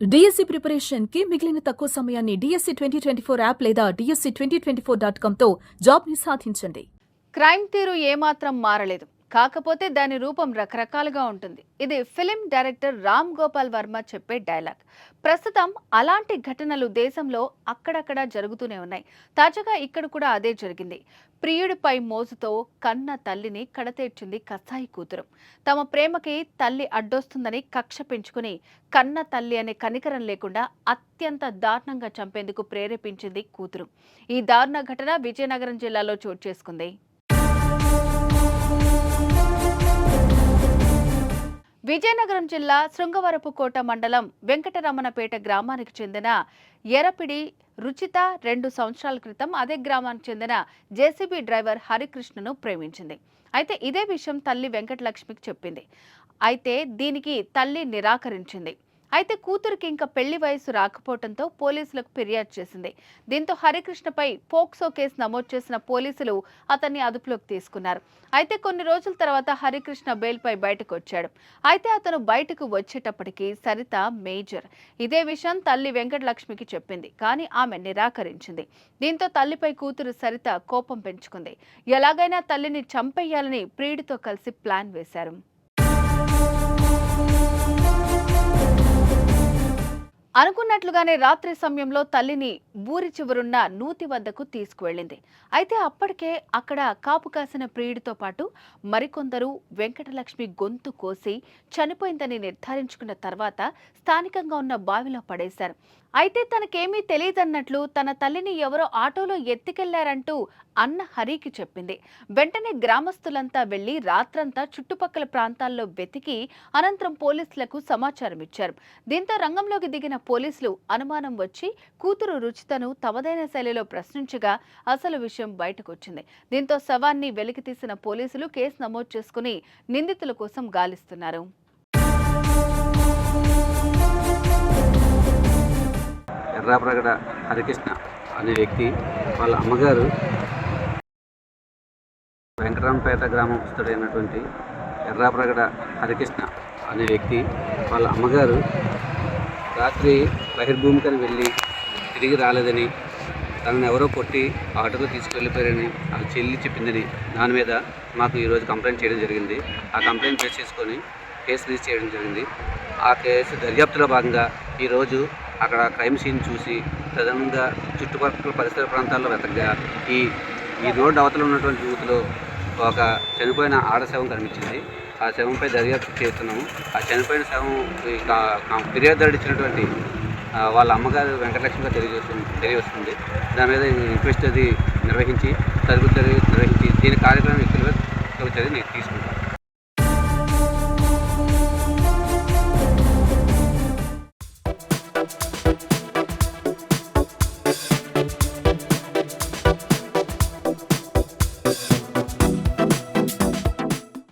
DSC preparation కి మిగిలిన తక్కువ సమయాన్ని డిఎస్సి 2024 యాప్ లేదా DSC2024.com తో జాబ్ ని సాధించండి. క్రైమ్ తీరు ఏమాత్రం మారలేదు. కాకపోతే దాని రూపం రకరకాలుగా ఉంటుంది. ఇది ఫిలిం డైరెక్టర్ రామ్ గోపాల్ వర్మ చెప్పే డైలాగ్. ప్రస్తుతం అలాంటి ఘటనలు దేశంలో అక్కడక్కడ జరుగుతూనే ఉన్నాయి. తాజాగా ఇక్కడ కూడా అదే జరిగింది. ప్రియుడిపై మోజుతో కన్న తల్లిని కడతేర్చింది కసాయి కూతురు. తమ ప్రేమకి తల్లి అడ్డొస్తుందని కక్ష పెంచుకుని కన్న తల్లి అనే కనికరం లేకుండా అత్యంత దారుణంగా చంపేందుకు ప్రేరేపించింది కూతురు. ఈ దారుణ ఘటన విజయనగరం జిల్లాలో చోటు చేసుకుంది. విజయనగరం జిల్లా శృంగవరపుకోట మండలం వెంకటరమణపేట గ్రామానికి చెందిన ఎరపిడి రుచిత 2 సంవత్సరాల క్రితం అదే గ్రామానికి చెందిన జేసీబీ డ్రైవర్ హరికృష్ణను ప్రేమించింది. అయితే ఇదే విషయం తల్లి వెంకటలక్ష్మికి చెప్పింది. అయితే దీనికి తల్లి నిరాకరించింది. అయితే కూతురికి ఇంకా పెళ్లి వయసు రాకపోవడంతో పోలీసులకు ఫిర్యాదు చేసింది. దీంతో హరికృష్ణపై పోక్సో కేసు నమోదు చేసిన పోలీసులు అతన్ని అదుపులోకి తీసుకున్నారు. అయితే కొన్ని రోజుల తర్వాత హరికృష్ణ బెయిల్పై బయటకు వచ్చాడు. అయితే అతను బయటకు వచ్చేటప్పటికి సరిత మేజర్ ఇదే విషయం తల్లి వెంకటలక్ష్మికి చెప్పింది. కానీ ఆమె నిరాకరించింది. దీంతో తల్లిపై కూతురు సరిత కోపం పెంచుకుంది. ఎలాగైనా తల్లిని చంపేయాలని ప్రియుడితో కలిసి ప్లాన్ వేశారు. అనుకున్నట్లుగానే రాత్రి సమయంలో తల్లిని ఊరి చివరున్న నూతి వద్దకు తీసుకువెళ్ళింది. అయితే అప్పటికే అక్కడ కాపు కాసిన ప్రియుడితో పాటు మరికొందరు వెంకటలక్ష్మి గొంతు కోసి చనిపోయిందని నిర్ధారించుకున్న తర్వాత స్థానికంగా ఉన్న బావిలో పడేశారు. అయితే తనకేమీ తెలియదన్నట్లు తన తల్లిని ఎవరో ఆటోలో ఎత్తికెళ్లారంటూ అన్న హరికి చెప్పింది. వెంటనే గ్రామస్తులంతా వెళ్లి రాత్రంతా చుట్టుపక్కల ప్రాంతాల్లో వెతికి అనంతరం పోలీసులకు సమాచారం ఇచ్చారు. దీంతో రంగంలోకి దిగిన పోలీసులు అనుమానం వచ్చి కూతురు రుచితను తమదైన శైలిలో ప్రశ్నించగా అసలు విషయం బయటకొచ్చింది. దీంతో శవాన్ని వెలికితీసిన పోలీసులు కేసు నమోదు చేసుకుని నిందితుల కోసం గాలిస్తున్నారు. ఎర్రాప్రగడ హరికృష్ణ అనే వ్యక్తి వాళ్ళ అమ్మగారు వెంకటరామపేట గ్రామస్తుడైనటువంటి ఎర్రాప్రగడ హరికృష్ణ అనే వ్యక్తి వాళ్ళ అమ్మగారు రాత్రి బహిర్భూమికని వెళ్ళి తిరిగి రాలేదని, తనను ఎవరో కొట్టి ఆటోలో తీసుకువెళ్ళిపోయారని ఆ చెల్లి చెప్పిందని దాని మీద మాకు ఈరోజు కంప్లైంట్ చేయడం జరిగింది. ఆ కంప్లైంట్ బేస్ చేసుకొని కేసు రిజిస్టర్ చేయడం జరిగింది. ఆ కేసు దర్యాప్తులో భాగంగా ఈరోజు అక్కడ క్రైమ్ సీన్ చూసి ప్రధానంగా చుట్టుపక్కల పరిసర ప్రాంతాల్లో వెతకగా ఈ రోడ్డు అవతల ఉన్నటువంటి యూత్లో ఒక చనిపోయిన ఆడ శవం కనిపించింది. ఆ శవంపై దర్యాప్తు చేస్తున్నాము. ఆ చనిపోయిన శవం ఫిర్యాదు ఇచ్చినటువంటి వాళ్ళ అమ్మగారు వెంకటలక్ష్మిగా తెలియవస్తుంది. దాని మీద ఇన్క్వెస్ట్ అది నిర్వహించి తదుపరి నిర్వహించి దీని కార్యక్రమం వ్యక్తులుగా చర్య తీసుకుంటాం.